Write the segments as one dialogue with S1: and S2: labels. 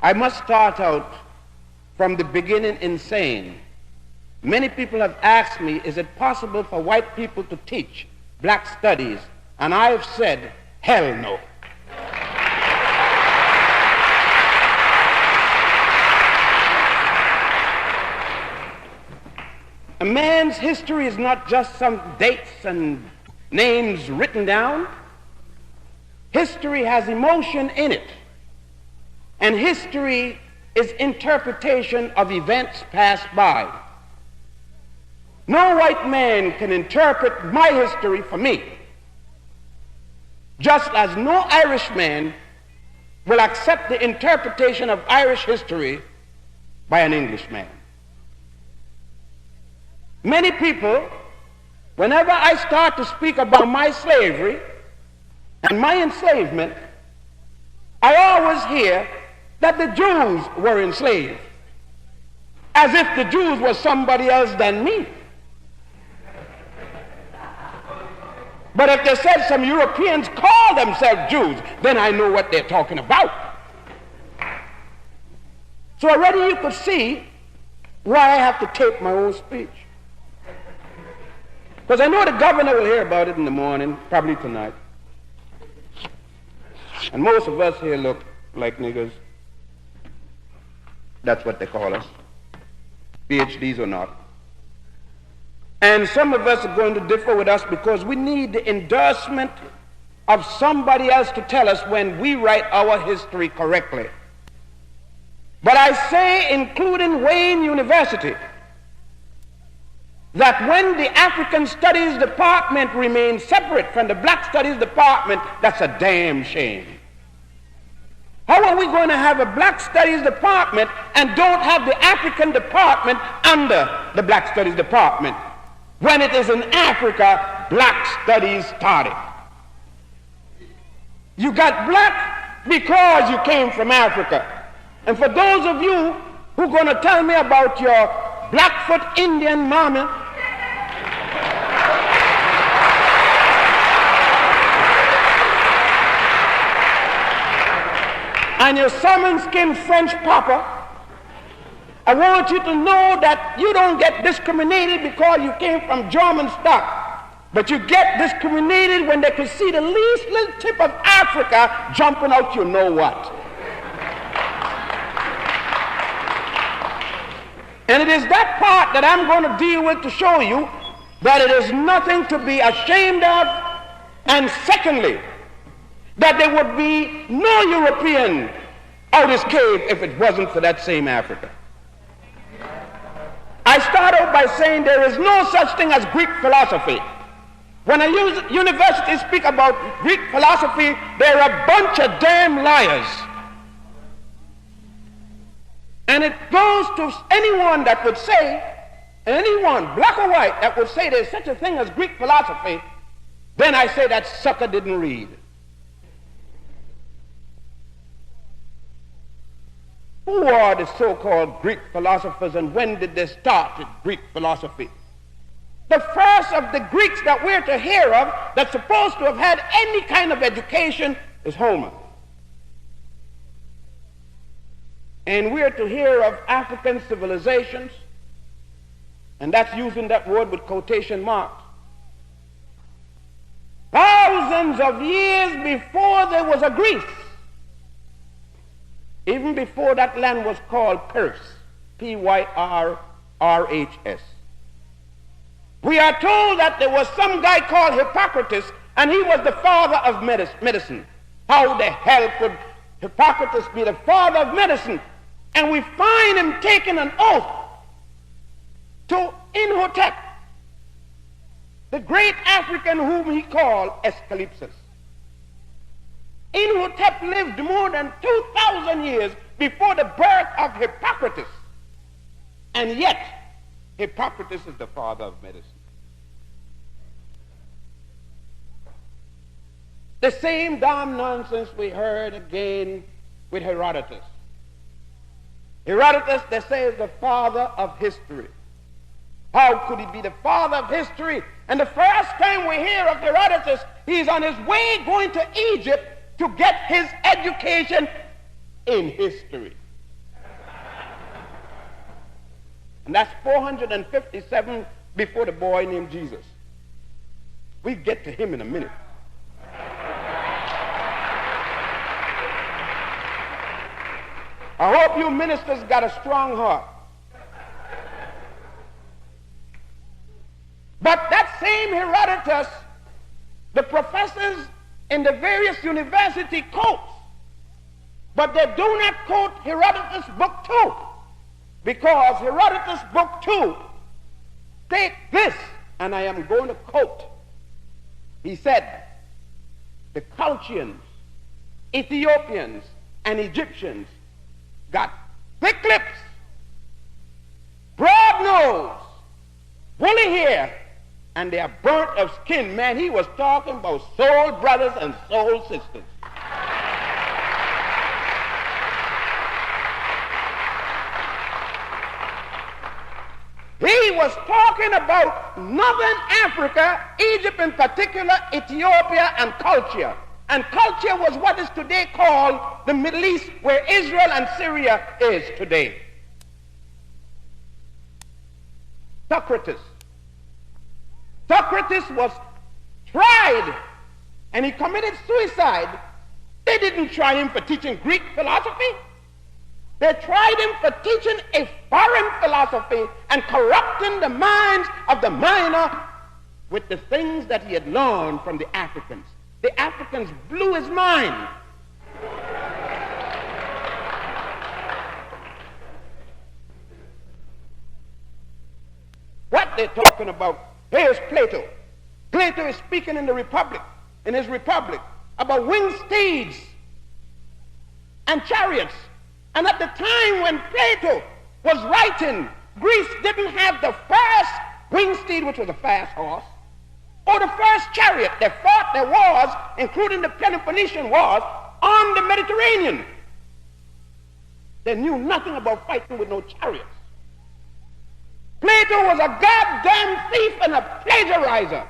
S1: I must start out from the beginning in saying, many people have asked me, is it possible for white people to teach black studies? And I have said, hell no. A man's history is not just some dates and names written down. History has emotion in it. And history is interpretation of events passed by. No white man can interpret my history for me, just as no Irishman will accept the interpretation of Irish history by an Englishman. Many people, whenever I start to speak about my slavery and my enslavement, I always hear that the Jews were enslaved, as if the Jews were somebody else than me. But if they said some Europeans call themselves Jews, then I know what they're talking about. So already you could see why I have to tape my own speech. Because I know the governor will hear about it in the morning, probably tonight. And most of us here look like niggers. That's what they call us, PhDs or not. And some of us are going to differ with us because we need the endorsement of somebody else to tell us when we write our history correctly. But I say, including Wayne University, that when the African Studies Department remains separate from the Black Studies Department, that's a damn shame. How are we going to have a Black Studies Department and don't have the African Department under the Black Studies Department? When it is in Africa, Black Studies started. You got black because you came from Africa. And for those of you who are going to tell me about your Blackfoot Indian mama and your salmon-skinned French papa, I want you to know that you don't get discriminated because you came from German stock, but you get discriminated when they can see the least little tip of Africa jumping out you know what. And it is that part that I'm going to deal with to show you that it is nothing to be ashamed of, and secondly, that there would be no European out of this cave if it wasn't for that same Africa. I start out by saying there is no such thing as Greek philosophy. When a university speak about Greek philosophy, they're a bunch of damn liars. And it goes to anyone that would say, anyone, black or white, that would say there's such a thing as Greek philosophy, then I say that sucker didn't read. Who are the so-called Greek philosophers, and when did they start Greek philosophy? The first of the Greeks that we're to hear of that's supposed to have had any kind of education is Homer. And we're to hear of African civilizations, and that's using that word with quotation marks, thousands of years before there was a Greece. Even before that land was called Pyrrhus, P-Y-R-R-H-S. We are told that there was some guy called Hippocrates, and he was the father of medicine. How the hell could Hippocrates be the father of medicine? And we find him taking an oath to Imhotep, the great African whom he called Escalipsus. Imhotep lived more than 2,000 years before the birth of Hippocrates. And yet, Hippocrates is the father of medicine. The same damn nonsense we heard again with Herodotus. Herodotus, they say, is the father of history. How could he be the father of history? And the first time we hear of Herodotus, he's on his way going to Egypt to get his education in history. And that's 457 before the boy named Jesus. We get to him in a minute. I hope you ministers got a strong heart. But that same Herodotus, the professors in the various universities quote, but they do not quote Herodotus book 2, because Herodotus book 2 states this, and I am going to quote. He said, the Colchians, Ethiopians, and Egyptians got thick lips, broad nose, woolly hair, and they are burnt of skin. Man, he was talking about soul brothers and soul sisters. He was talking about northern Africa, Egypt in particular, Ethiopia, and culture. And culture was what is today called the Middle East, where Israel and Syria is today. Socrates was tried, and he committed suicide. They didn't try him for teaching Greek philosophy. They tried him for teaching a foreign philosophy and corrupting the minds of the minor with the things that he had learned from the Africans. The Africans blew his mind. What they're talking about, here's Plato. Plato is speaking in his Republic, about winged steeds and chariots. And at the time when Plato was writing, Greece didn't have the first winged steed, which was a fast horse, or the first chariot. They fought their wars, including the Peloponnesian Wars, on the Mediterranean. They knew nothing about fighting with no chariots. Plato was a goddamn thief and a plagiarizer.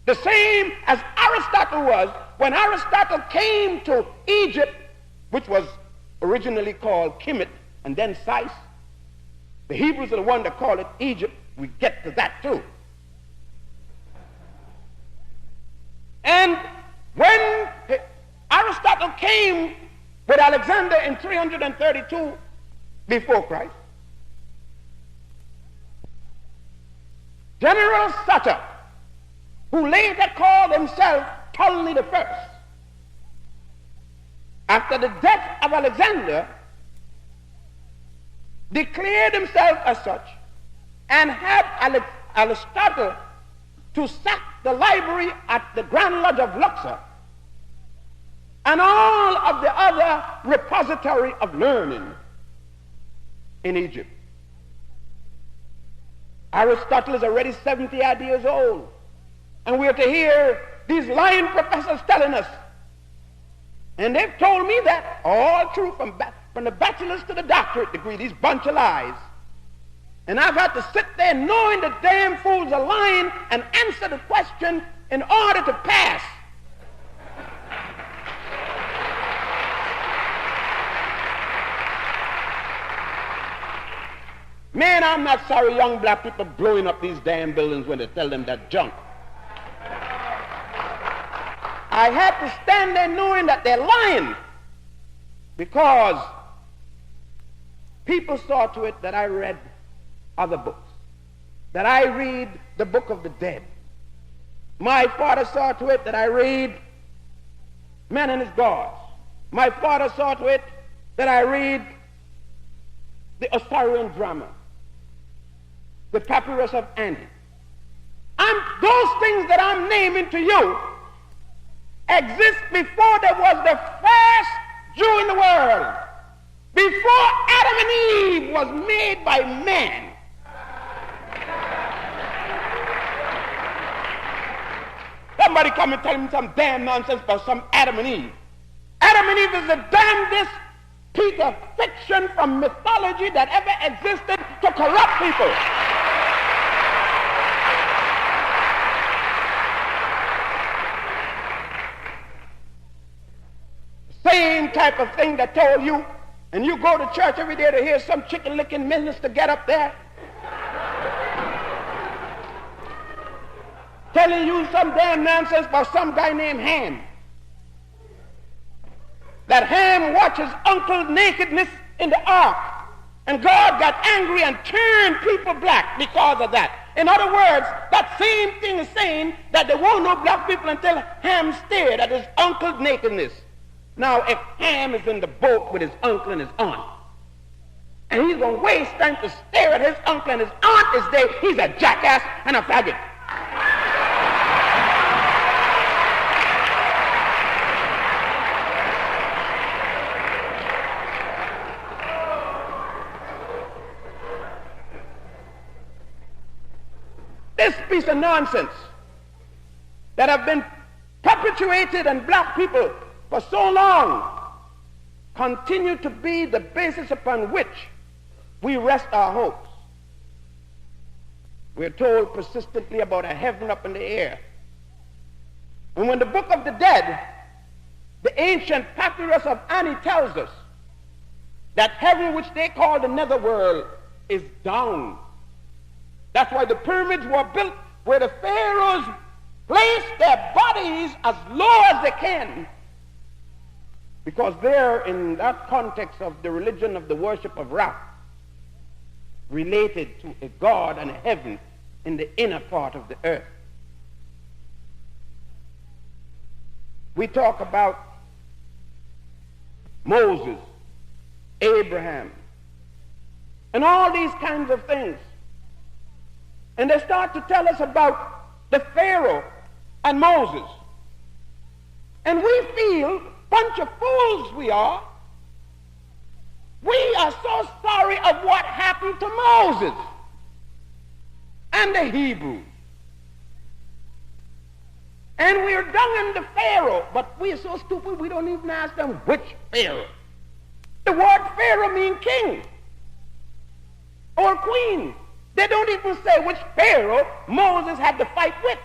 S1: The same as Aristotle was. When Aristotle came to Egypt, which was originally called Kemet and then Sais, the Hebrews are the one that call it Egypt. We get to that too. And when Aristotle came with Alexander in 332 before Christ, General Sutter, who later called himself Ptolemy I, after the death of Alexander, declared himself as such and had Aristotle to sack the library at the Grand Lodge of Luxor and all of the other repository of learning in Egypt. Aristotle is already 70 odd years old, and we are to hear these lying professors telling us, and they've told me that all true from the bachelor's to the doctorate degree, these bunch of lies. And I've had to sit there knowing the damn fools are lying and answer the question in order to pass. Man, I'm not sorry young black people blowing up these damn buildings when they tell them that junk. I had to stand there knowing that they're lying, because people saw to it that I read other books, that I read the Book of the Dead. My father saw to it that I read Man and His Gods. My father saw to it that I read the Osirian drama, the Papyrus of Andy. Those things that I'm naming to you exist before there was the first Jew in the world, before Adam and Eve was made by man. Somebody come and tell me some damn nonsense about some Adam and Eve. Adam and Eve is the damnedest piece of fiction from mythology that ever existed to corrupt people. Same type of thing that told you, and you go to church every day to hear some chicken-licking minister get up there telling you some damn nonsense about some guy named Ham. That Ham watched his uncle's nakedness in the ark, and God got angry and turned people black because of that. In other words, that same thing is saying that there were no black people until Ham stared at his uncle's nakedness. Now, if Ham is in the boat with his uncle and his aunt, and he's going to waste time to stare at his uncle and his aunt is there, he's a jackass and a faggot. This piece of nonsense that have been perpetuated on black people for so long continue to be the basis upon which we rest our hopes. We're told persistently about a heaven up in the air. And when the book of the dead, the ancient papyrus of Ani, tells us that heaven, which they call the netherworld, is down. That's why the pyramids were built where the pharaohs placed their bodies as low as they can, because they're in that context of the religion of the worship of Ra, related to a God and a heaven in the inner part of the earth. We talk about Moses, Abraham, and all these kinds of things. And they start to tell us about the Pharaoh and Moses. And we feel, bunch of fools we are so sorry of what happened to Moses and the Hebrews. And we're dung the Pharaoh, but we're so stupid we don't even ask them which Pharaoh. The word Pharaoh means king or queen. They don't even say which Pharaoh Moses had to fight with.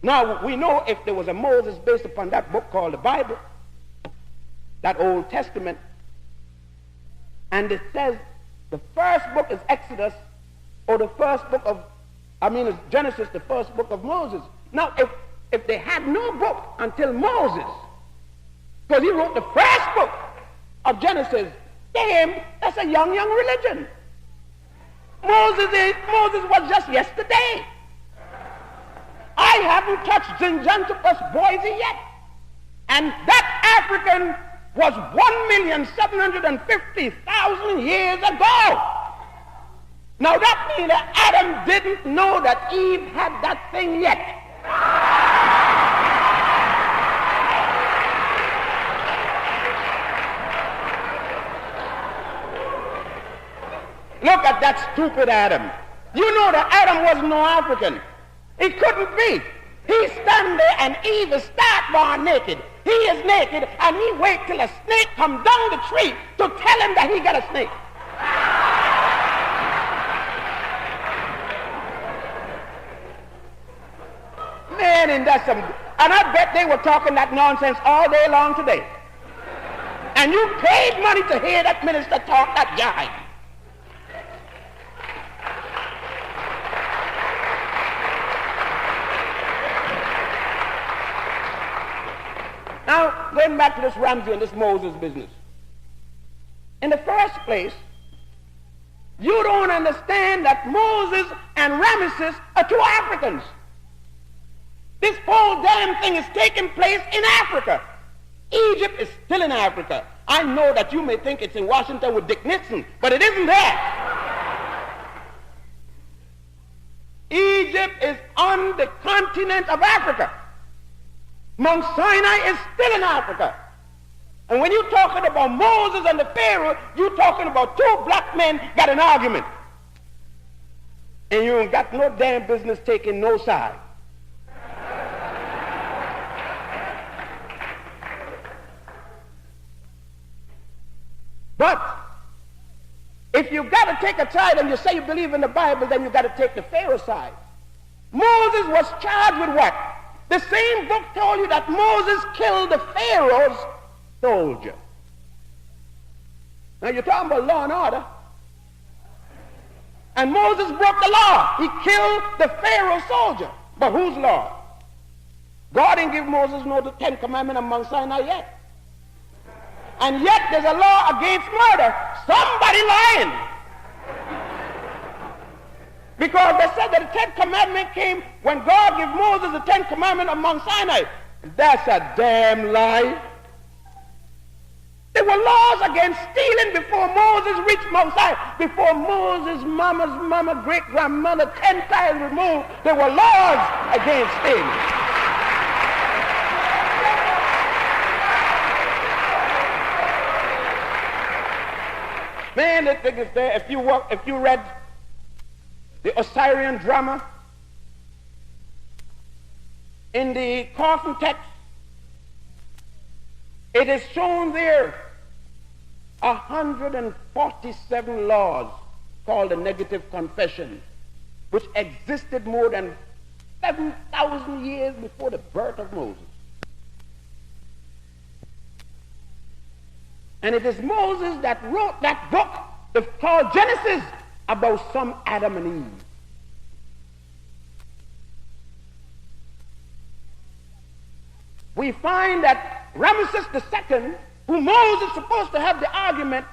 S1: Now, we know if there was a Moses based upon that book called the Bible, that Old Testament, and it says the first book is Exodus, or the first book of, it's Genesis, the first book of Moses. Now, if they had no book until Moses, because he wrote the first book of Genesis, to him, that's a young religion. Moses was just yesterday. I haven't touched Zinjanthropus boise yet. And that African was 1,750,000 years ago. Now that means that Adam didn't know that Eve had that thing yet. Look at that stupid Adam. You know that Adam was no African. He couldn't be. He's standing there and Eve is start born naked. He is naked and he wait till a snake come down the tree to tell him that he got a snake. Man, and that's some, and I bet they were talking that nonsense all day long today. And you paid money to hear that minister talk that jive. Now, going back to this Ramsey and this Moses business. In the first place, you don't understand that Moses and Ramesses are two Africans. This whole damn thing is taking place in Africa. Egypt is still in Africa. I know that you may think it's in Washington with Dick Nixon, but it isn't there. Egypt is on the continent of Africa. Mount Sinai is still in Africa. And when you're talking about Moses and the Pharaoh, you're talking about two black men got an argument. And you ain't got no damn business taking no side. But if you got to take a side and you say you believe in the Bible, then you got to take the Pharaoh side. Moses was charged with what? The same book told you that Moses killed the Pharaoh's soldier. Now you're talking about law and order. And Moses broke the law. He killed the Pharaoh soldier. But whose law? God didn't give Moses no the 10 Commandments on Mount Sinai yet. And yet there's a law against murder. Somebody lying. Because they said that the 10 Commandments came when God gave Moses the 10 Commandments on Mount Sinai. That's a damn lie. There were laws against stealing before Moses reached Mount Sinai. Before Moses' mama, great-grandmother, 10 times removed, there were laws against stealing. Man, that thing is there. If you read the Osirian drama in the Coffin text, it is shown there 147 laws called the negative confession, which existed more than 7,000 years before the birth of Moses. And it is Moses that wrote that book called Genesis about some Adam and Eve. We find that Ramesses II, who Moses is supposed to have the argument,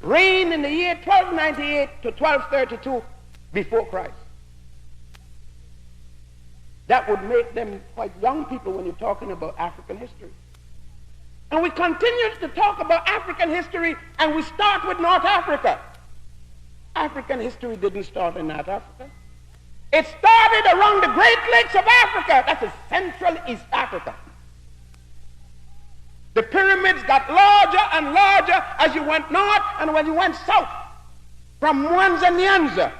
S1: reigned in the year 1298 to 1232 before Christ. That would make them quite young people when you're talking about African history. And we continue to talk about African history, and we start with North Africa. African history didn't start in North Africa. It started around the Great Lakes of Africa. That's in Central East Africa. The pyramids got larger and larger as you went north and when you went south. From Mwanza, Nyanza.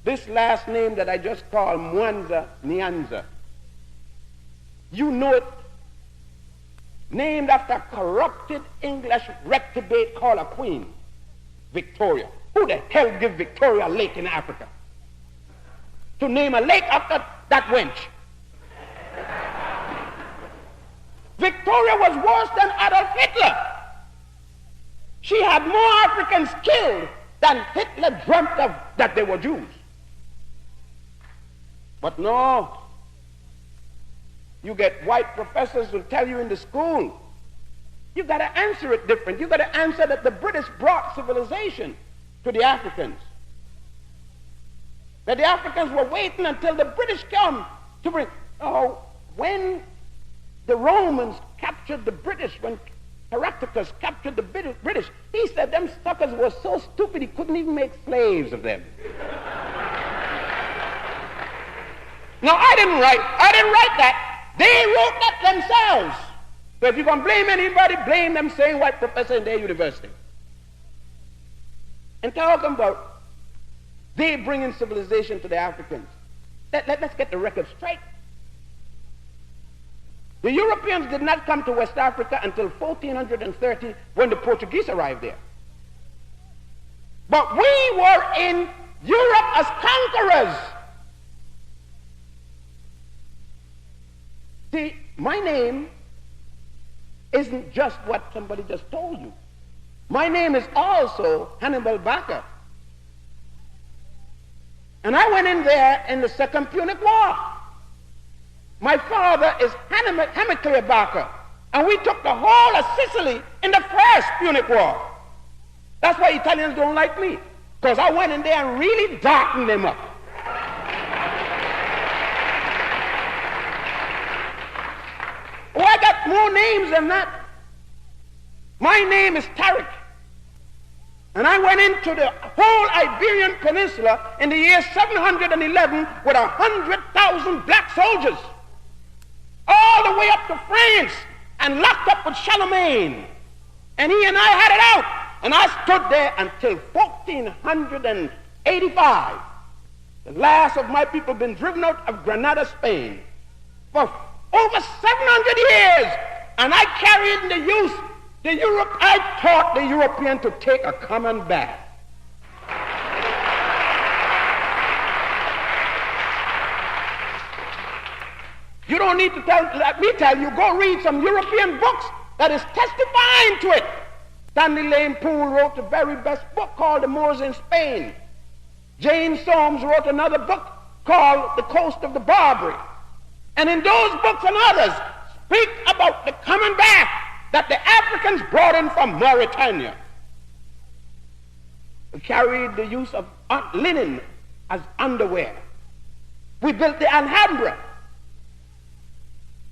S1: This last name that I just called Mwanza, Nyanza. You know it. Named after a corrupted English reprobate called a queen, Victoria. Who the hell give Victoria a lake in Africa? To name a lake after that wench. Victoria was worse than Adolf Hitler. She had more Africans killed than Hitler dreamt of that they were Jews. But no, you get white professors who tell you in the school, you got to answer it different. You got to answer that the British brought civilization to the Africans. That the Africans were waiting until the British come to bring. Oh, when the Romans captured the British, when Heraclius captured the British, he said them suckers were so stupid he couldn't even make slaves of them. No, I didn't write that. They wrote that themselves. So if you're going to blame anybody, blame them same white professor in their university. And talking about they bringing civilization to the Africans. Let's get the record straight. The Europeans did not come to West Africa until 1430 when the Portuguese arrived there. But we were in Europe as conquerors. See, my name isn't just what somebody just told you. My name is also Hannibal Barca. And I went in there in the Second Punic War. My father is Hamilcar Barca, and we took the whole of Sicily in the First Punic War. That's why Italians don't like me, because I went in there and really darkened them up. Oh, I got more names than that. My name is Tariq. And I went into the whole Iberian Peninsula in the year 711 with 100,000 black soldiers. All the way up to France and locked up with Charlemagne. And he and I had it out. And I stood there until 1485. The last of my people been driven out of Granada, Spain. For over 700 years. And I carried in the use I taught the European to take a common bath. You don't need to let me tell you, go read some European books that is testifying to it. Stanley Lane Poole wrote the very best book called The Moors in Spain. Jane Soames wrote another book called The Coast of the Barbary. And in those books and others speak about the coming back that the Africans brought in from Mauritania. We carried the use of linen as underwear. We built the Alhambra.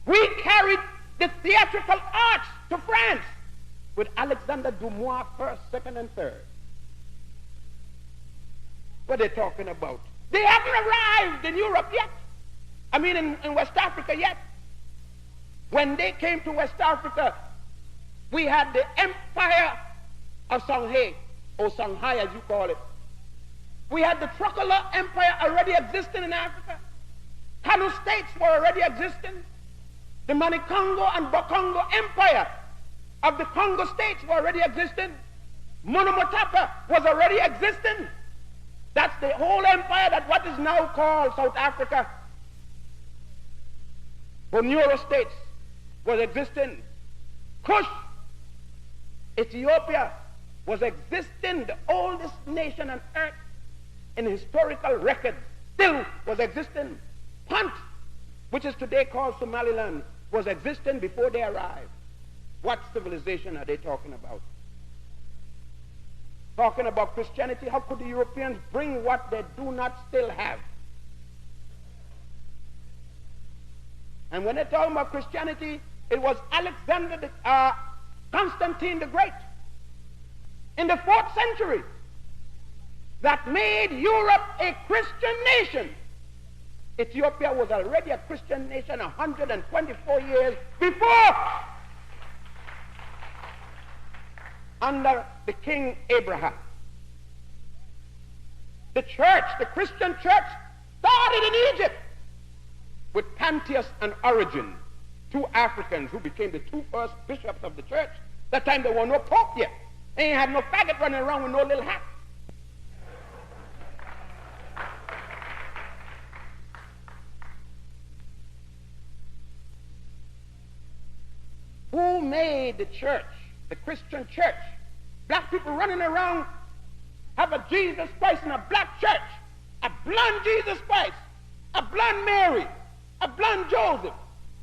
S1: We carried the theatrical arts to France with Alexander Dumas first, second, and third. What are they talking about? They haven't arrived in Europe yet. I mean in West Africa yet. When they came to West Africa, we had the empire of Songhai, or Songhai as you call it. We had the Truckler Empire already existing in Africa. Kanu states were already existing. The Manikongo and Bakongo Empire of the Congo states were already existing. Monomotapa was already existing. That's the whole empire that what is now called South Africa. Bunyoro states was existing. Kush, Ethiopia, was existing. The oldest nation on earth in historical record still was existing. Punt, which is today called Somaliland, was existing before they arrived. What civilization are they talking about? Talking about Christianity, how could the Europeans bring what they do not still have? And when they're talking about Christianity, it was Constantine the Great in the 4th century that made Europe a Christian nation. Ethiopia was already a Christian nation 124 years before, under the King Abraham. The church, the Christian church, started in Egypt with Pantheus and Origen, 2 Africans who became the 2 first bishops of the church. That time there were no pope yet. They ain't had no faggot running around with no little hat. Who made the church, the Christian church? Black people running around have a Jesus Christ in a black church, a blonde Jesus Christ, a blonde Mary, a blonde Joseph,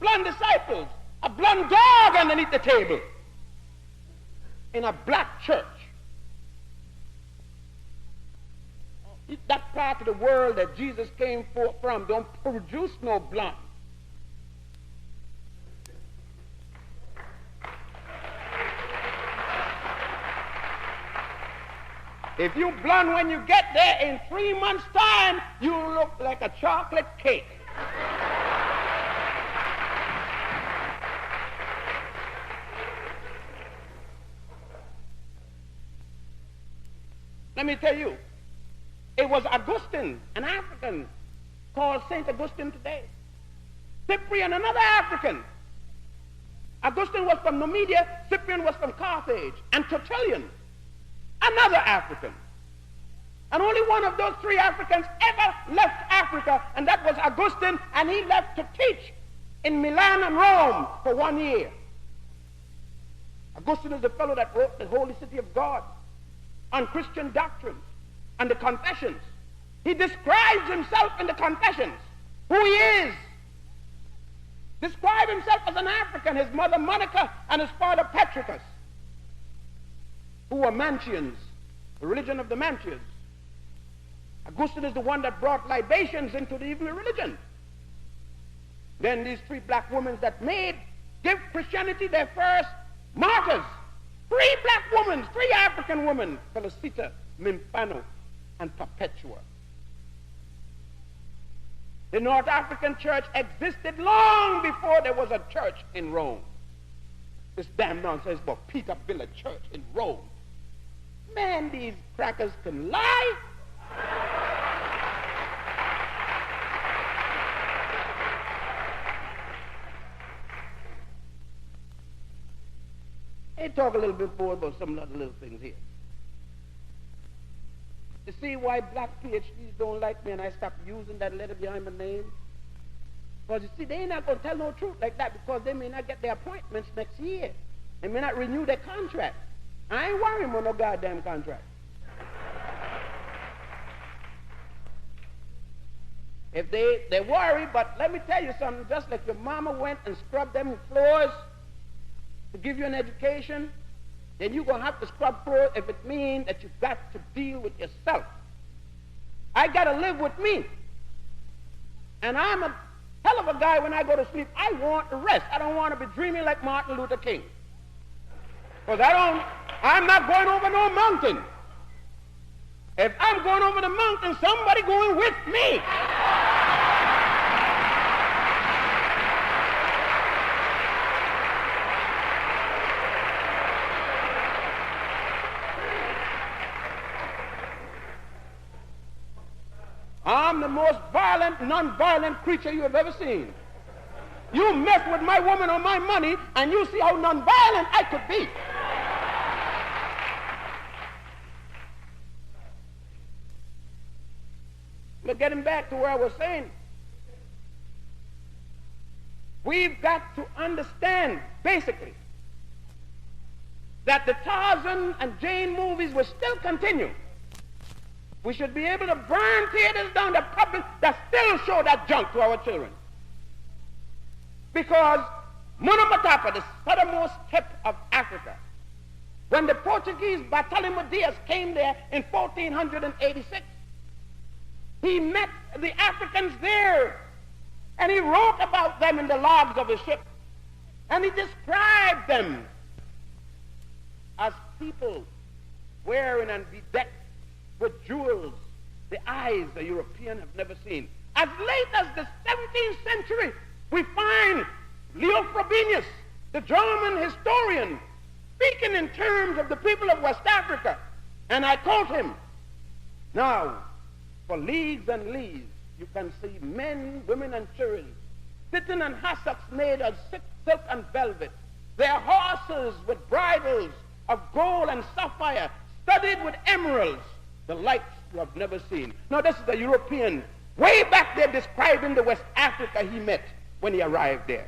S1: blonde disciples, a blonde dog underneath the table in a black church. That part of the world that Jesus came from don't produce no blonde. If you blonde when you get there, in 3 months' time, you look like a chocolate cake. Let me tell you, it was Augustine, an African, called Saint Augustine today. Cyprian, another African. Augustine was from Numidia, Cyprian was from Carthage, and Tertullian, another African. And only one of those 3 Africans ever left Africa, and that was Augustine, and he left to teach in Milan and Rome for 1 year. Augustine is the fellow that wrote the Holy City of God on Christian doctrines and the Confessions. He describes himself in the Confessions, who he is. Describes himself as an African, his mother Monica and his father Petricus, who were Mantians, the religion of the Mantians. Augustine is the one that brought libations into the evil religion. Then these 3 black women that give Christianity their first martyrs. 3 black women, 3 African women, Felicita, Mimpano, and Perpetua. The North African church existed long before there was a church in Rome. This damn nonsense about Peter built a church in Rome. Man, these crackers can lie. They talk a little bit more about some other little things here. You see why black PhDs don't like me and I stopped using that letter behind my name? Because you see, they ain't not going to tell no truth like that, because they may not get their appointments next year. They may not renew their contract. I ain't worrying about no goddamn contract. If they worry, but let me tell you something, just like your mama went and scrubbed them floors to give you an education, then you're going to have to scrub floors if it means that you've got to deal with yourself. I got to live with me. And I'm a hell of a guy when I go to sleep. I want to rest. I don't want to be dreaming like Martin Luther King. Because I'm not going over no mountain. If I'm going over the mountain, somebody going with me. I'm the most violent, non-violent creature you have ever seen. You mess with my woman or my money, and you see how non-violent I could be. But getting back to where I was saying, we've got to understand, basically, that the Tarzan and Jane movies will still continue. We should be able to burn theaters down that still show that junk to our children. Because Monomatapa, the southernmost tip of Africa, when the Portuguese Bartolomeu Dias came there in 1486, he met the Africans there, and he wrote about them in the logs of his ship, and he described them as people wearing and bedecked with jewels, the eyes the European have never seen. As late as the 17th century, we find Leo Frobenius, the German historian, speaking in terms of the people of West Africa. And I quote him, "Now, for leagues and leagues, you can see men, women, and children sitting on hassocks made of silk and velvet, their horses with bridles of gold and sapphire, studded with emeralds, the likes you have never seen." Now, this is the European way back there describing the West Africa he met when he arrived there.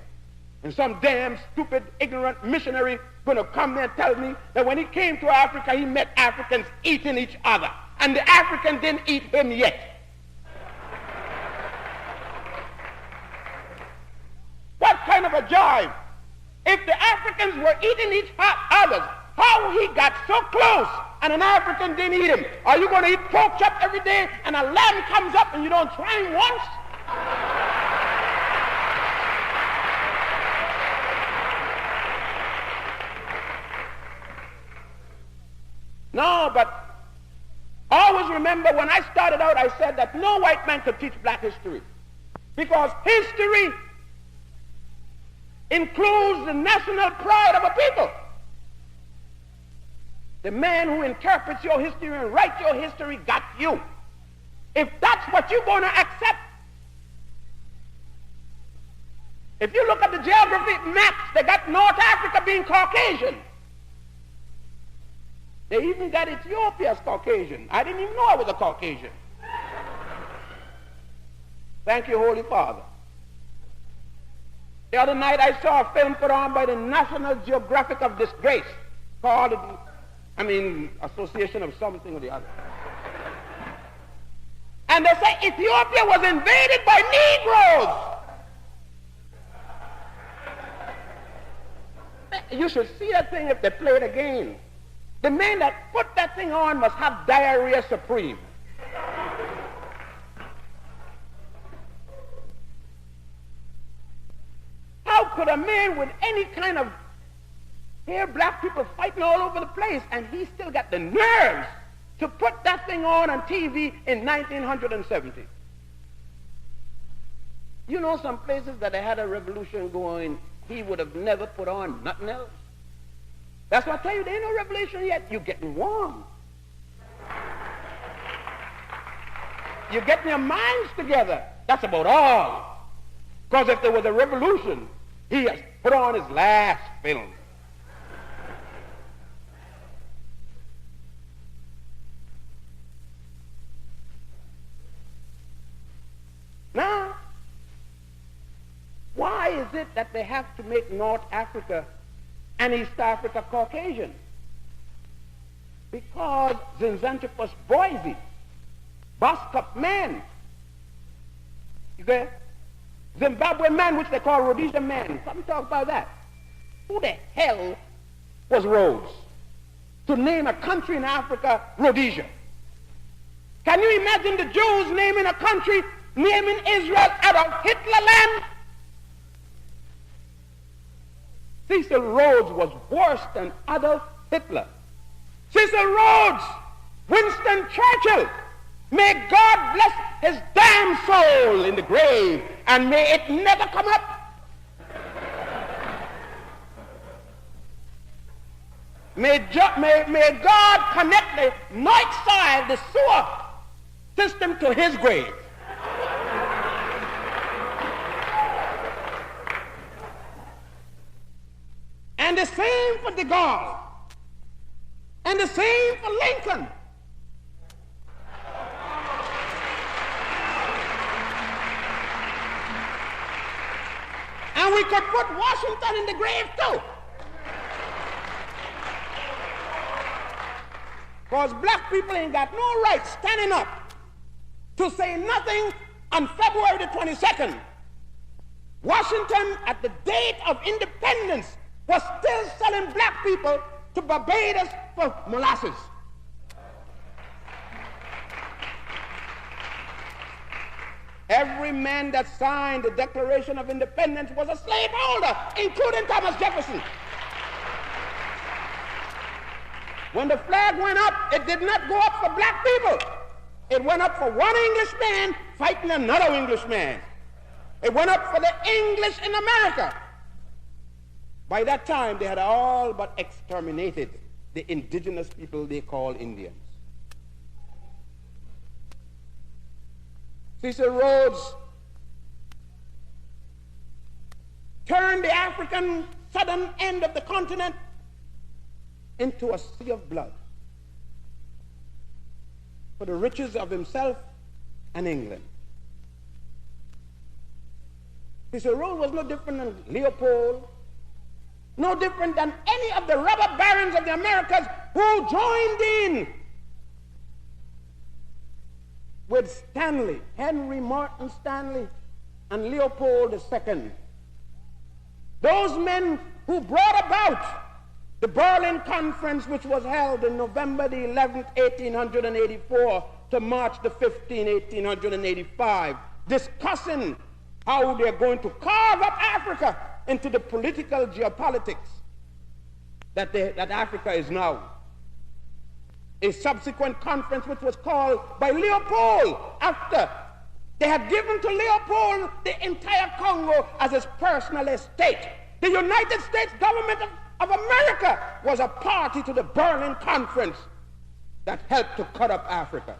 S1: And some damn stupid, ignorant missionary going to come there and tell me that when he came to Africa, he met Africans eating each other, and the African didn't eat him yet. What kind of a jive? If the Africans were eating each other, how he got so close and an African didn't eat him? Are you going to eat pork chop every day and a lamb comes up and you don't try him once? No, but always remember, when I started out, I said that no white man could teach black history, because history includes the national pride of a people. The man who interprets your history and writes your history got you. If that's what you're going to accept. If you look at the geography maps, they got North Africa being Caucasian. They even got Ethiopia as Caucasian. I didn't even know I was a Caucasian. Thank you, Holy Father. The other night I saw a film put on by the National Geographic of Disgrace called, Association of something or the other. And they say Ethiopia was invaded by Negroes. You should see that thing if they play it again. The man that put that thing on must have diarrhea supreme. How could a man with any kind of hair, black people fighting all over the place, and he still got the nerves to put that thing on TV in 1970? You know, some places that they had a revolution going, he would have never put on nothing else. That's why I tell you, there ain't no revelation yet. You're getting warm. You're getting your minds together. That's about all. Because if there was a revolution, he has put on his last film. Now, why is it that they have to make North Africa and East Africa Caucasian? Because Zinzanthropus boise, Boskop man, You get it? Zimbabwe man, which they call Rhodesia man. Something talk about that. Who the hell was Rhodes to name a country in Africa Rhodesia? Can you imagine the Jews naming a country, naming Israel out of Hitler land? Cecil Rhodes was worse than Adolf Hitler. Cecil Rhodes, Winston Churchill, may God bless his damn soul in the grave, and may it never come up. May God connect the north side, the sewer system, to his grave. And the same for de Gaulle. And the same for Lincoln. And we could put Washington in the grave too. Because black people ain't got no right standing up to say nothing on February the 22nd. Washington, at the date of independence, was still selling black people to Barbados for molasses. Every man that signed the Declaration of Independence was a slaveholder, including Thomas Jefferson. When the flag went up, it did not go up for black people. It went up for one Englishman fighting another Englishman. It went up for the English in America. By that time, they had all but exterminated the indigenous people they call Indians. Cecil Rhodes turned the African southern end of the continent into a sea of blood for the riches of himself and England. Cecil Rhodes was no different than Leopold, no different than any of the robber barons of the Americas who joined in with Stanley, Henry Morton Stanley, and Leopold II. Those men who brought about the Berlin Conference, which was held in November the 11th, 1884 to March the 15th, 1885, discussing how they're going to carve up Africa into the political geopolitics that Africa is now. A subsequent conference which was called by Leopold after they had given to Leopold the entire Congo as his personal estate. The United States government of America was a party to the Berlin Conference that helped to cut up Africa.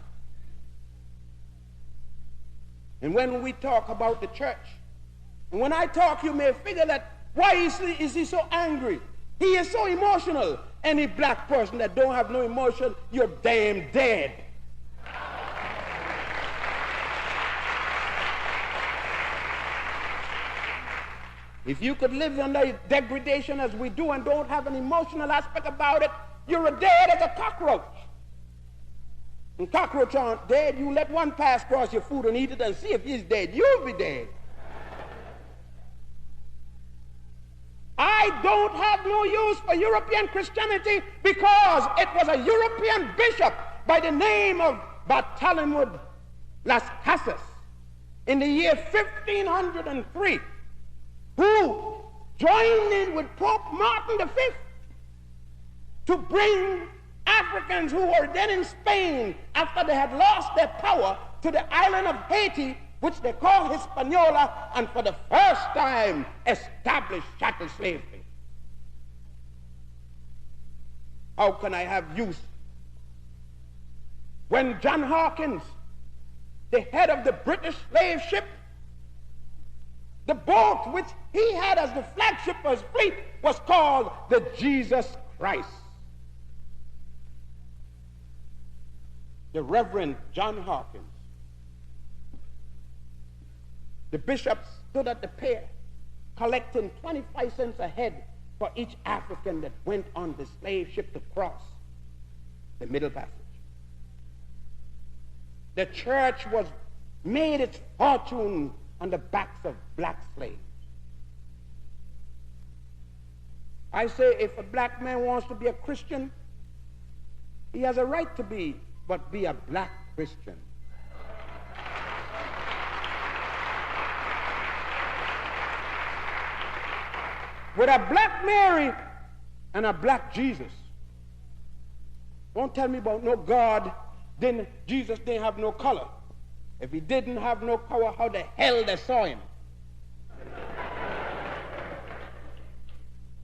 S1: And when we talk about the church, and when I talk, you may figure that why is he so angry? He is so emotional. Any black person that don't have no emotion, you're damn dead. If you could live under degradation as we do and don't have an emotional aspect about it, you're as dead as a cockroach. And cockroach aren't dead. You let one pass across your food and eat it and see if he's dead. You'll be dead. I don't have no use for European Christianity because it was a European bishop by the name of Bartholomew Las Casas in the year 1503 who joined in with Pope Martin V to bring Africans who were then in Spain after they had lost their power to the island of Haiti, which they call Hispaniola, and for the first time established chattel slavery. How can I have use when John Hawkins, the head of the British slave ship, the boat which he had as the flagship of his fleet was called the Jesus Christ? The Reverend John Hawkins, the bishop, stood at the pier collecting 25 cents a head for each African that went on the slave ship to cross the Middle Passage. The church was made its fortune on the backs of black slaves. I say if a black man wants to be a Christian, he has a right to be, but be a black Christian. With a black Mary and a black Jesus. Don't tell me about no God. Jesus didn't have no color. If he didn't have no color, how the hell they saw him?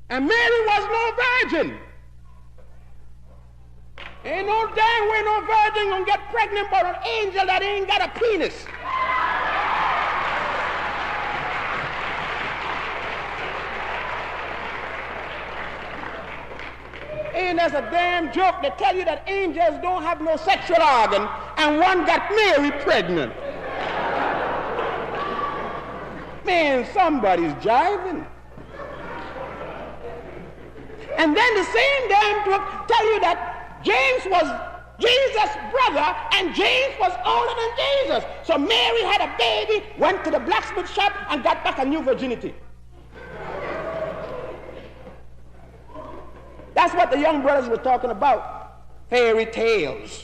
S1: And Mary was no virgin. Ain't no damn way no virgin gonna get pregnant by an angel that ain't got a penis. Ain't that's a damn joke to tell you that angels don't have no sexual organ and one got Mary pregnant. Man, somebody's jiving. And then the same damn book tell you that James was Jesus' brother and James was older than Jesus. So Mary had a baby, went to the blacksmith shop and got back a new virginity. That's what the young brothers were talking about. Fairy tales.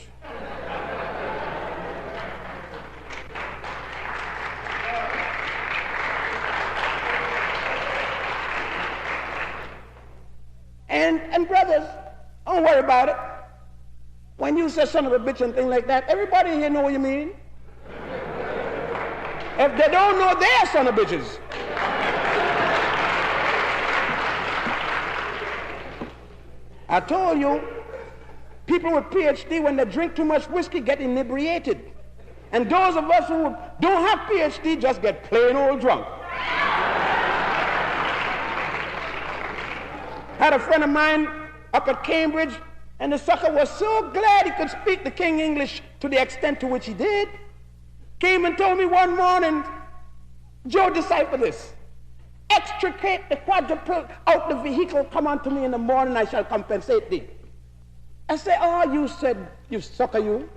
S1: And brothers, don't worry about it. When you say son of a bitch and things like that, everybody here know what you mean. If they don't know, they're son of bitches. I told you, people with PhD, when they drink too much whiskey, get inebriated. And those of us who don't have PhD just get plain old drunk. Had a friend of mine up at Cambridge, and the sucker was so glad he could speak the King English to the extent to which he did. Came and told me one morning, Joe, decipher this. Extricate the quadruple out the vehicle, come unto me in the morning, I shall compensate thee. I say, oh, you said, you sucker, you.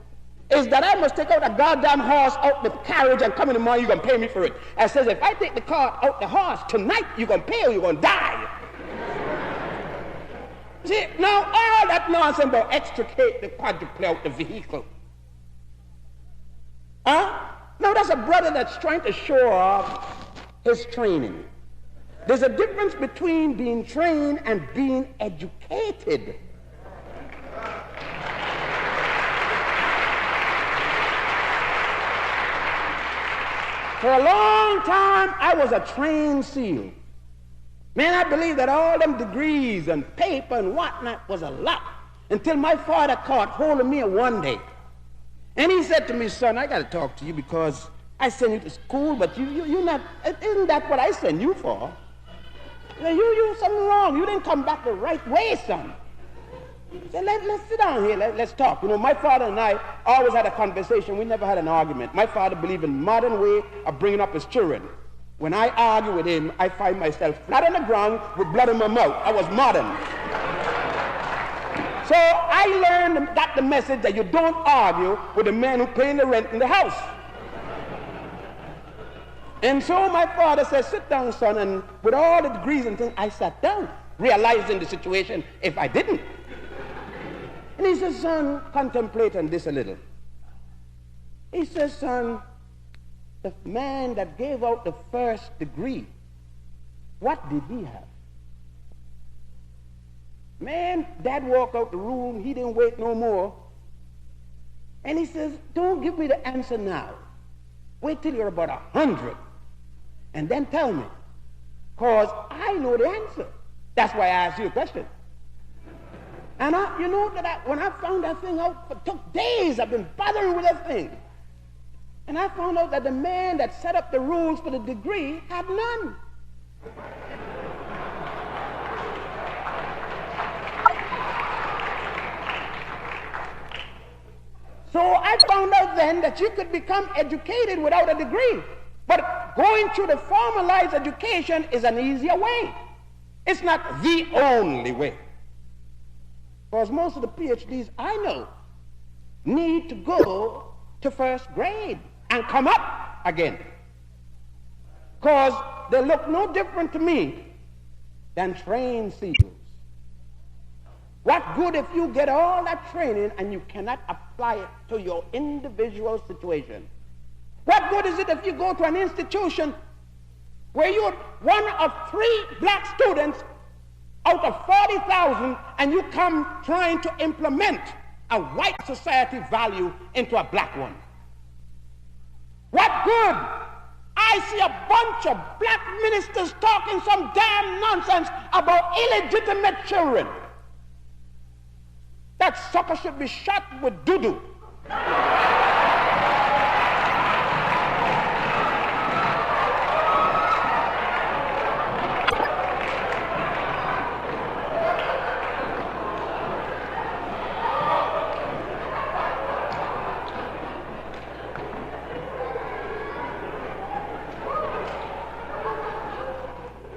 S1: Is that I must take out a goddamn horse out the carriage and come in the morning, you're going to pay me for it. I says, if I take the car out the horse tonight, you're going to pay or you're going to die. See, now all that nonsense about extricate the quadruple out the vehicle. Huh? Now that's a brother that's trying to show off his training. There's a difference between being trained and being educated. For a long time, I was a trained SEAL. Man, I believe that all them degrees and paper and whatnot was a lot until my father caught hold of me one day. And he said to me, son, I got to talk to you because I sent you to school, but you're not, isn't that what I sent you for? You something wrong. You didn't come back the right way, son. He said, let's sit down here. Let's talk. You know, my father and I always had a conversation. We never had an argument. My father believed in modern way of bringing up his children. When I argue with him, I find myself flat on the ground with blood in my mouth. I was modern. So I learned, got the message that you don't argue with the man who paying the rent in the house. And so my father said, sit down, son, and with all the degrees and things, I sat down, realizing the situation if I didn't. And he says, son, contemplate on this a little. He says, son, the man that gave out the first degree, what did he have? Man, Dad walked out the room, he didn't wait no more. And he says, don't give me the answer now. Wait till you're about 100. And then tell me. Because I know the answer. That's why I asked you a question. And you know that when I found that thing out, it took days. I've been bothering with that thing. And I found out that the man that set up the rules for the degree had none. So I found out then that you could become educated without a degree. But going through the formalized education is an easier way. It's not the only way. Because most of the PhDs I know need to go to first grade and come up again. because they look no different to me than trained seals. What good if you get all that training and you cannot apply it to your individual situation? What good is it if you go to an institution where you're one of 3 black students out of 40,000 and you come trying to implement a white society value into a black one? What good? I see a bunch of black ministers talking some damn nonsense about illegitimate children. That sucker should be shot with doo-doo.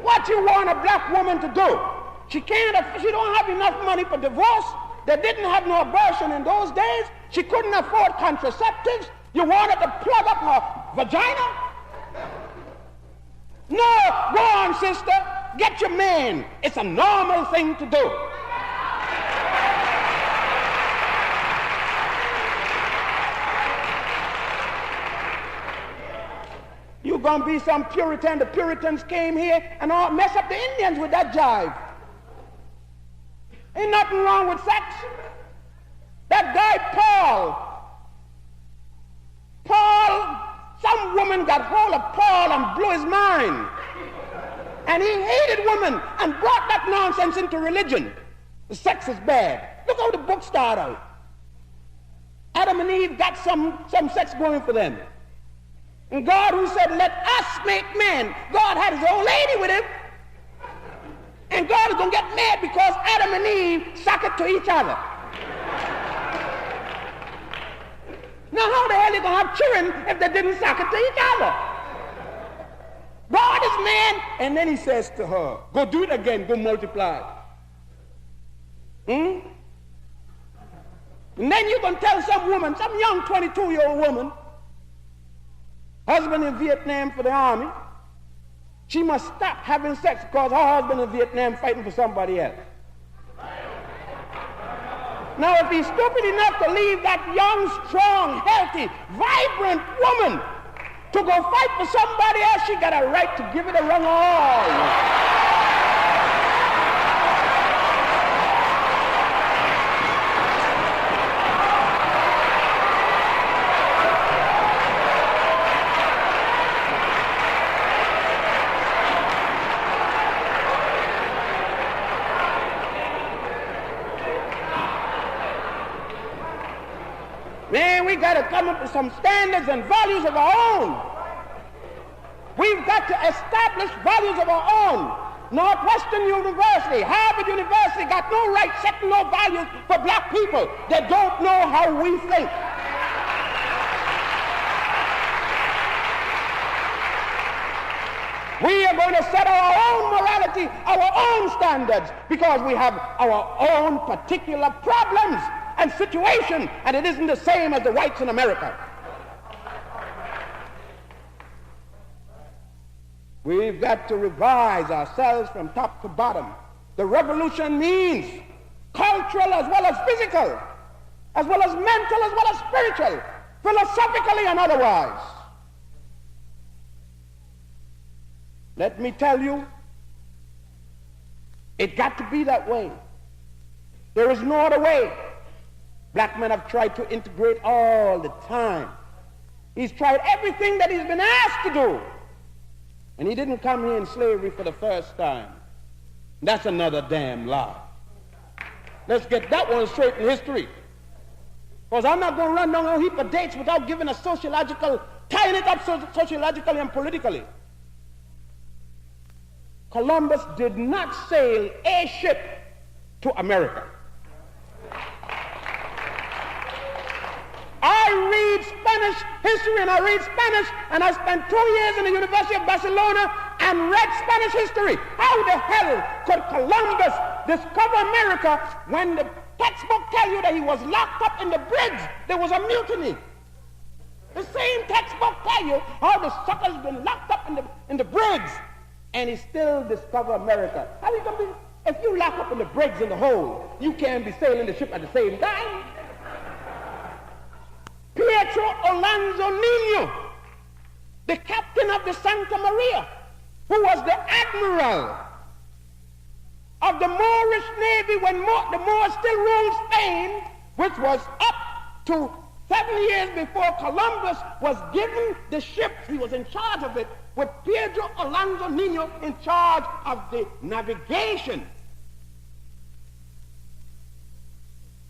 S1: What you want a black woman to do? She don't have enough money for divorce. They didn't have no abortion in those days. She couldn't afford contraceptives. You want her to plug up her vagina? No, go on, sister. Get your man. It's a normal thing to do. You're going to be some Puritan. The Puritans came here and all mess up the Indians with that jive. Ain't nothing wrong with sex. That guy Paul, some woman got hold of Paul and blew his mind. And he hated women and brought that nonsense into religion. The sex is bad. Look how the book started out. Adam and Eve got some sex going for them. And God, who said, let us make man, God had his old lady with him. And God is going to get mad because Adam and Eve suck it to each other. Now, how the hell are you going to have children if they didn't suck it to each other? God is man, and then he says to her, go do it again, go multiply. And then you can tell some woman, some young 22-year-old woman, husband in Vietnam for the army, she must stop having sex because her husband in Vietnam fighting for somebody else. Now, if he's stupid enough to leave that young, strong, healthy, vibrant woman to go fight for somebody else, she got a right to give it a run all. Man, we got to come up with some standards and values of our own. We've got to establish values of our own. Northwestern University, Harvard University got no right setting no values for black people. They don't know how we think. We are going to set our own morality, our own standards, because we have our own particular problems and situation, and it isn't the same as the whites in America. We've got to revise ourselves from top to bottom. The revolution means cultural as well as physical, as well as mental, as well as spiritual, philosophically and otherwise. Let me tell you, it got to be that way. There is no other way. Black men have tried to integrate all the time. He's tried everything that he's been asked to do. And he didn't come here in slavery for the first time. That's another damn lie. Let's get that one straight in history. Because I'm not going to run down a heap of dates without giving a sociological, tying it up sociologically and politically. Columbus did not sail a ship to America. I read Spanish history and I read Spanish, and I spent 2 years in the University of Barcelona and read Spanish history. How the hell could Columbus discover America when the textbook tell you that he was locked up in the bridge? There was a mutiny. The same textbook tell you how the sucker's been locked up in the brigs, and he still discover America. How you gonna be? If you lock up in the brigs in the hold, you can't be sailing the ship at the same time. Pietro Alonso Nino, the captain of the Santa Maria, who was the admiral of the Moorish Navy when the Moors still ruled Spain, which was up to 7 years before Columbus was given the ship. He was in charge of it, with Pedro Alonso Nino in charge of the navigation.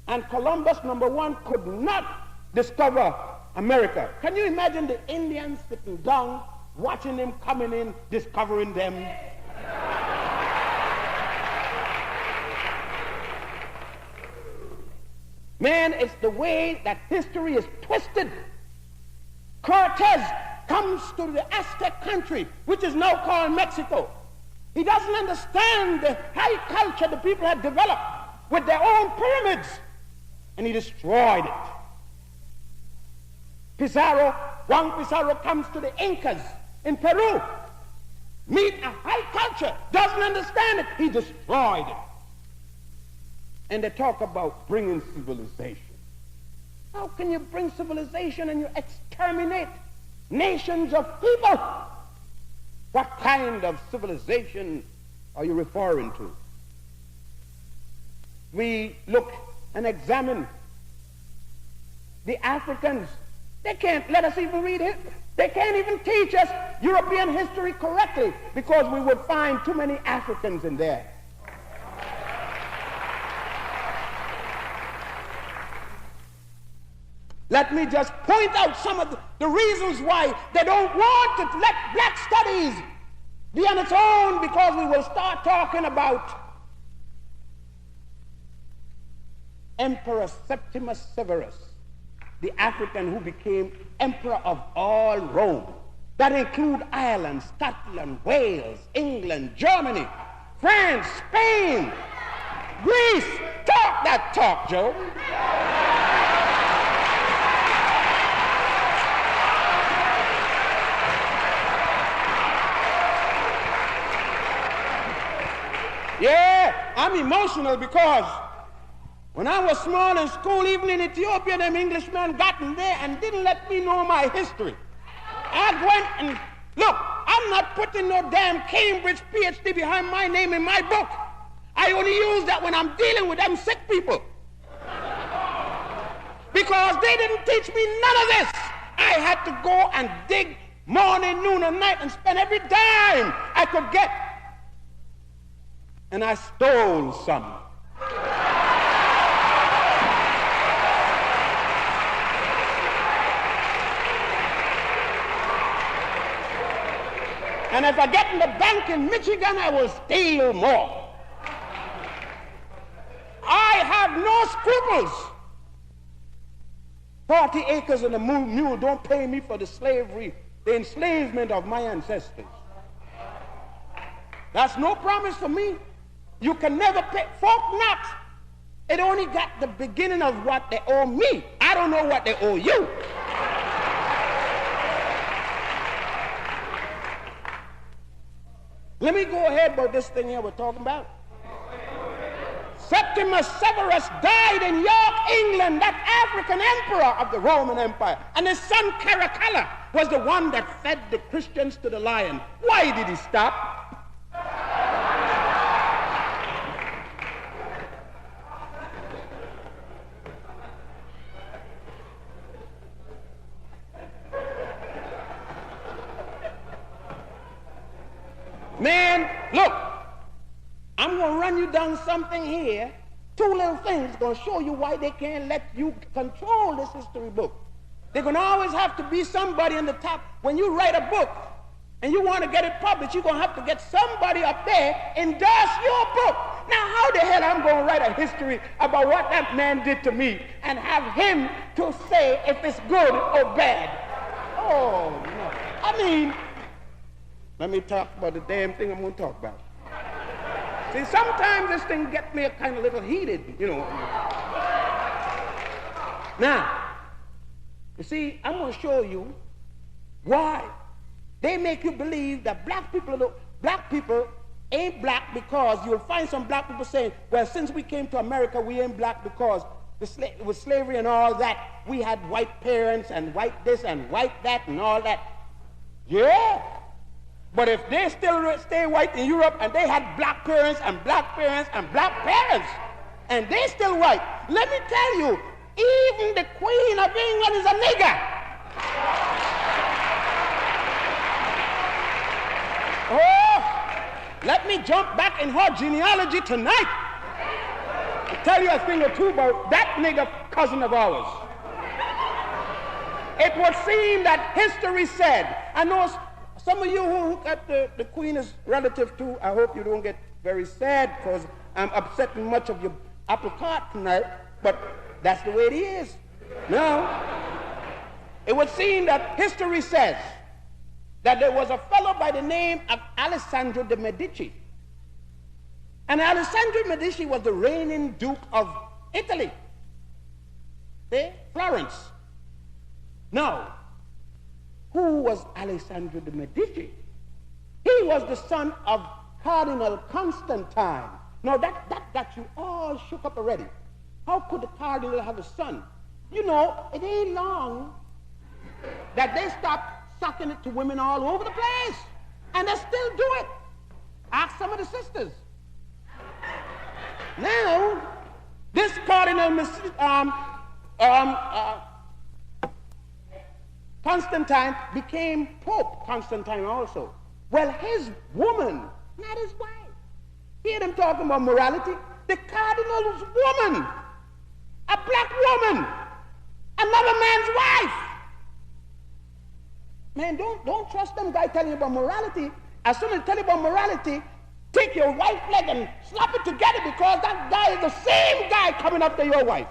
S1: And Columbus, number one, could not discover America. Can you imagine the Indians sitting down, watching them coming in, discovering them? Man, it's the way that history is twisted. Cortez comes to the Aztec country, which is now called Mexico. He doesn't understand the high culture the people had developed with their own pyramids, and he destroyed it. Juan Pizarro comes to the Incas in Peru, meet a high culture, doesn't understand it, he destroyed it. And they talk about bringing civilization. How can you bring civilization and you exterminate nations of people? What kind of civilization are you referring to? We look and examine the Africans. They can't let us even read it. They can't even teach us European history correctly because we would find too many Africans in there. Let me just point out some of the reasons why they don't want to let black studies be on its own, because we will start talking about Emperor Septimus Severus, the African who became emperor of all Rome. That include Ireland, Scotland, Wales, England, Germany, France, Spain, Greece. Talk that talk, Joe. Yeah, I'm emotional because when I was small in school, even in Ethiopia, them Englishmen got in there and didn't let me know my history. I went and, look, I'm not putting no damn Cambridge PhD behind my name in my book. I only use that when I'm dealing with them sick people. Because they didn't teach me none of this. I had to go and dig morning, noon, and night and spend every dime I could get. And I stole some. And if I get in the bank in Michigan, I will steal more. I have no scruples. 40 acres and a mule don't pay me for the slavery, the enslavement of my ancestors. That's no promise for me. You can never pay. Folk not. It only got the beginning of what they owe me. I don't know what they owe you. Let me go ahead about this thing here we're talking about. Septimus Severus died in York, England, that African emperor of the Roman Empire. And his son Caracalla was the one that fed the Christians to the lion. Why did he stop? Man, look, I'm going to run you down something here. Two little things going to show you why they can't let you control this history book. They're going to always have to be somebody in the top. When you write a book and you want to get it published, you're going to have to get somebody up there endorse your book. Now, how the hell I'm going to write a history about what that man did to me and have him to say if it's good or bad? Oh, no. I mean, let me talk about the damn thing I'm going to talk about. See, sometimes this thing gets me kind of little heated, you know. Now, you see, I'm going to show you why They make you believe that black people ain't black because you'll find some black people saying, well, since we came to America, we ain't black because with slavery and all that, we had white parents and white this and white that and all that. Yeah. But if they still stay white in Europe and they had black parents and black parents and black parents, and they still white, let me tell you, even the Queen of England is a nigger. Oh, let me jump back in her genealogy tonight and tell you a thing or two about that nigger cousin of ours. It would seem that history said, I know some of you who got the Queen as relative to, I hope you don't get very sad because I'm upsetting much of your apple cart tonight, but that's the way it is. Now, it would seem that history says that there was a fellow by the name of Alessandro de' Medici. And Alessandro de' Medici was the reigning Duke of Italy. See? Florence. Now, who was Alessandro de' Medici? He was the son of Cardinal Constantine. Now, that got you all shook up already. How could the cardinal have a son? You know, it ain't long that they stopped sucking it to women all over the place. And they still do it. Ask some of the sisters. Now, this Cardinal Constantine became Pope Constantine also. Well, his woman, not his wife. Hear them talking about morality? The cardinal's woman, a black woman, another man's wife. Man, don't trust them guys telling you about morality. As soon as they tell you about morality, take your white leg and slap it together because that guy is the same guy coming after your wife.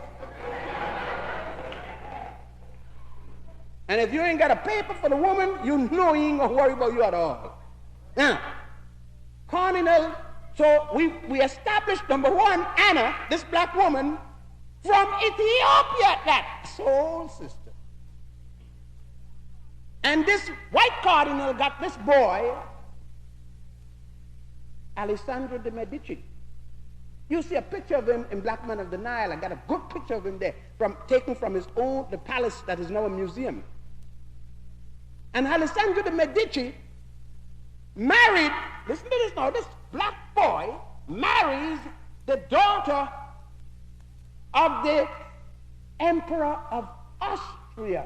S1: And if you ain't got a paper for the woman, you know he ain't gonna worry about you at all. Now, Cardinal, so we established, number one, Anna, this black woman, from Ethiopia, that soul sister. And this white cardinal got this boy, Alessandro de' Medici. You see a picture of him in Black Man of the Nile. I got a good picture of him there, taken from his own, the palace that is now a museum. And Alessandro de' Medici married, listen to this now, this black boy marries the daughter of the Emperor of Austria.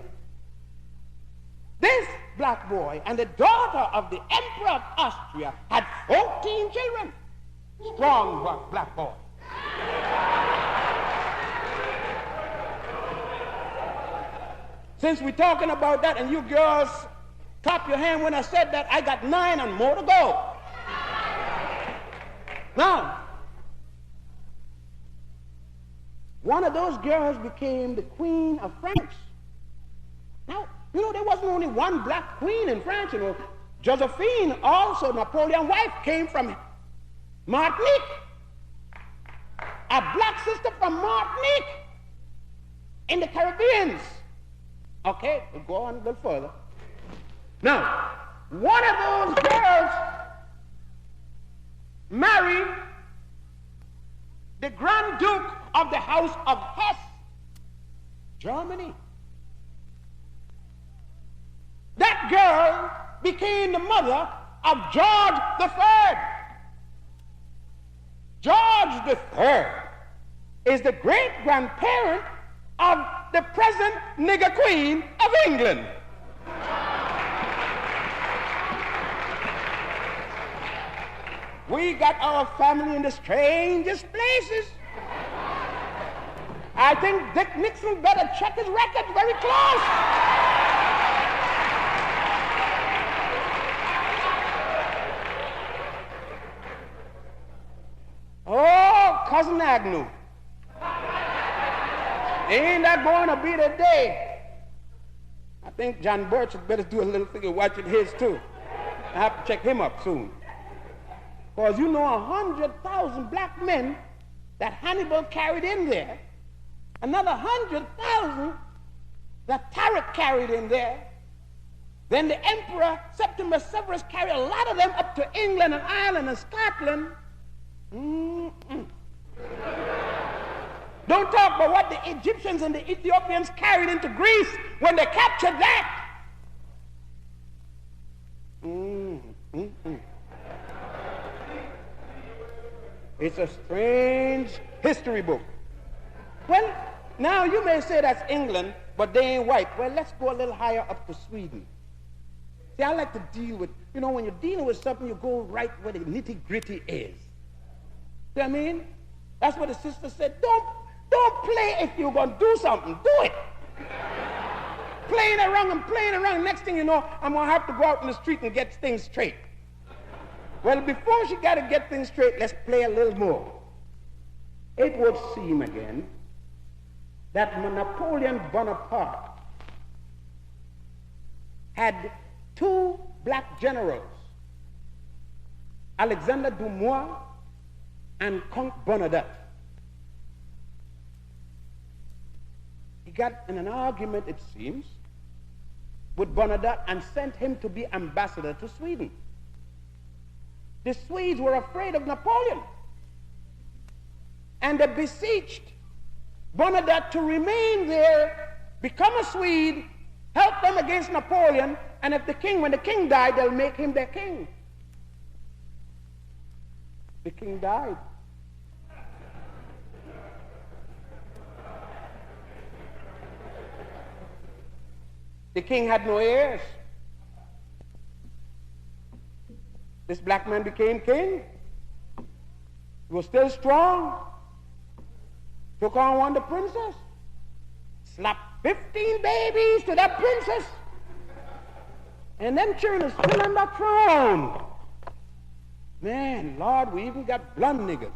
S1: This black boy and the daughter of the Emperor of Austria had 14 children. Strong black boy. Since we're talking about that and you girls clap your hand when I said that, I got 9 and more to go. Now, one of those girls became the Queen of France. Now, you know, there wasn't only one black queen in France. You know, Josephine, also Napoleon's wife, came from Martinique. A black sister from Martinique in the Caribbean. Okay, we'll go on a little further. Now, one of those girls married the Grand Duke of the House of Hesse, Germany. That girl became the mother of George III. George III is the great-grandparent of the present nigger queen of England. We got our family in the strangest places. I think Dick Nixon better check his record very close. Oh, Cousin Agnew. Ain't that going to be the day? I think John Birch had better do a little thing of watching his too. I have to check him up soon. Because you know 100,000 black men that Hannibal carried in there, another 100,000 that Tarik carried in there, Then the Emperor Septimus Severus carried a lot of them up to England and Ireland and Scotland. Don't talk about what the Egyptians and the Ethiopians carried into Greece when they captured that. It's a strange history book. Well, now you may say that's England, but they ain't white. Well, let's go a little higher up to Sweden. See, I like to deal with, when you're dealing with something, you go right where the nitty-gritty is. See what I mean? That's what the sister said. Don't play if you're going to do something. Do it. Playing around and playing around. Next thing you know, I'm going to have to go out in the street and get things straight. Well, before she got to get things straight, let's play a little more. It would seem again that Napoleon Bonaparte had two black generals, Alexander Dumois and Count Bernadotte. He got in an argument, it seems, with Bernadotte and sent him to be ambassador to Sweden. The Swedes were afraid of Napoleon, and they beseeched Bernadotte to remain there, become a Swede, help them against Napoleon, and when the king died, they'll make him their king. The king died. The king had no heirs. This black man became king. He was still strong. Took on the princess. Slapped 15 babies to that princess. And them children are still on that throne. Man, Lord, we even got blonde niggas.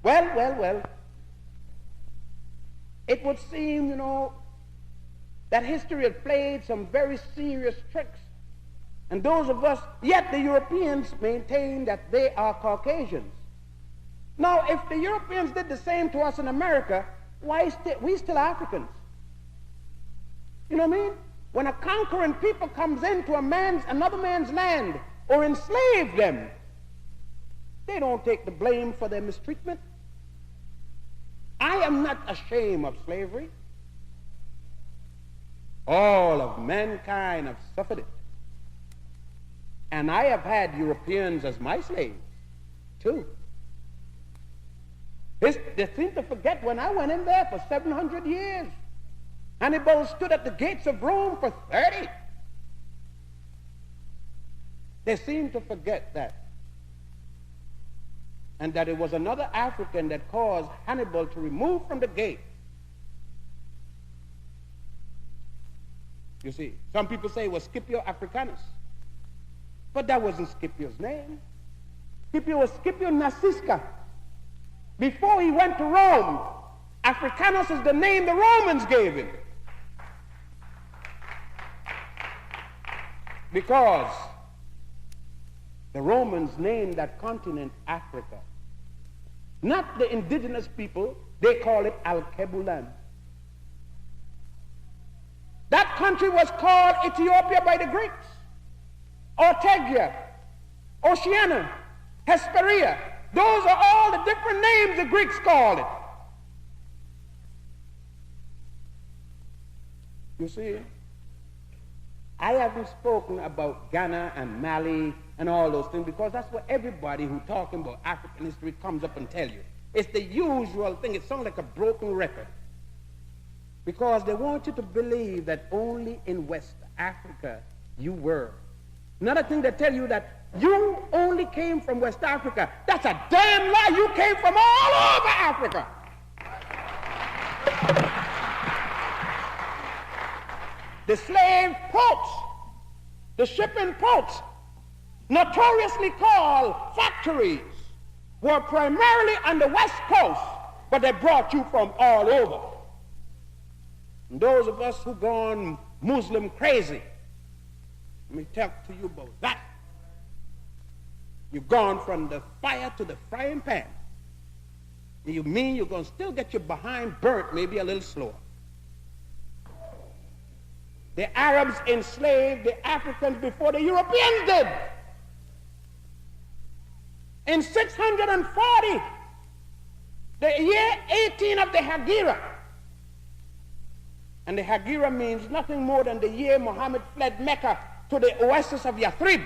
S1: Well. It would seem, that history had played some very serious tricks. And those of us, yet the Europeans maintain that they are Caucasians. Now, if the Europeans did the same to us in America, why we still Africans? You know what I mean? When a conquering people comes into another man's land or enslave them, they don't take the blame for their mistreatment. I am not ashamed of slavery. All of mankind have suffered it. And I have had Europeans as my slaves, too. They seem to forget when I went in there for 700 years. Hannibal stood at the gates of Rome for 30. They seem to forget that. And that it was another African that caused Hannibal to remove from the gate. You see, some people say it was Scipio Africanus. But that wasn't Scipio's name. Scipio was Scipio Nasisca. Before he went to Rome, Africanus is the name the Romans gave him. Because the Romans named that continent Africa. Not the indigenous people, they call it Al-Kebulan. That country was called Ethiopia by the Greeks. Ortegia, Oceania, Hesperia. Those are all the different names the Greeks called it. You see, I haven't spoken about Ghana and Mali and all those things because that's what everybody who's talking about African history comes up and tell you. It's the usual thing. It sounds like a broken record. Because they want you to believe that only in West Africa you were. Another thing, they tell you that you only came from West Africa. That's a damn lie. You came from all over Africa. The slave ports, the shipping ports, notoriously called factories, were primarily on the West Coast, but they brought you from all over. And those of us who gone Muslim crazy, let me talk to you about that. You've gone from the fire to the frying pan. You mean you're going to still get your behind burnt, maybe a little slower. The Arabs enslaved the Africans before the Europeans did. In 640, the year 18 of the Hegira. And the Hegira means nothing more than the year Muhammad fled Mecca to the oasis of Yathrib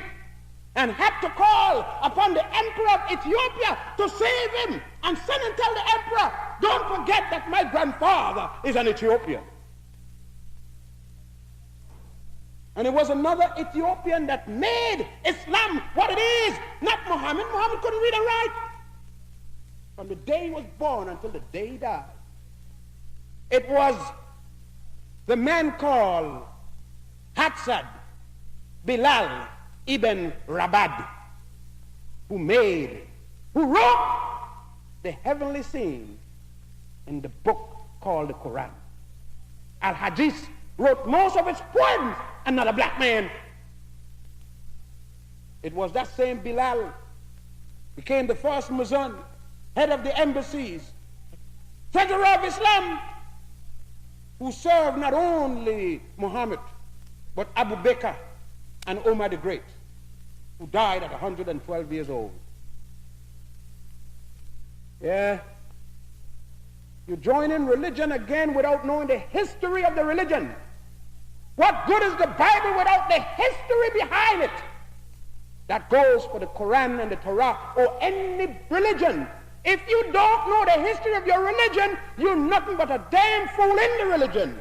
S1: and had to call upon the emperor of Ethiopia to save him, and send and tell the emperor, don't forget that my grandfather is an Ethiopian. And it was another Ethiopian that made Islam what it is, not Muhammad. Muhammad couldn't read and write. From the day he was born until the day he died. It was the man called Hatzad Bilal ibn Rabad who wrote the heavenly scene in the book called the Quran. Al-Hadith wrote most of his poems, another black man. It was that same Bilal became the first Muezzin, head of the embassies, treasurer of Islam, who served not only Muhammad, but Abu Bakr and Omar the Great, who died at 112 years old. Yeah. You join in religion again without knowing the history of the religion. What good is the Bible without the history behind it? That goes for the Quran and the Torah or any religion. If you don't know the history of your religion, you're nothing but a damn fool in the religion.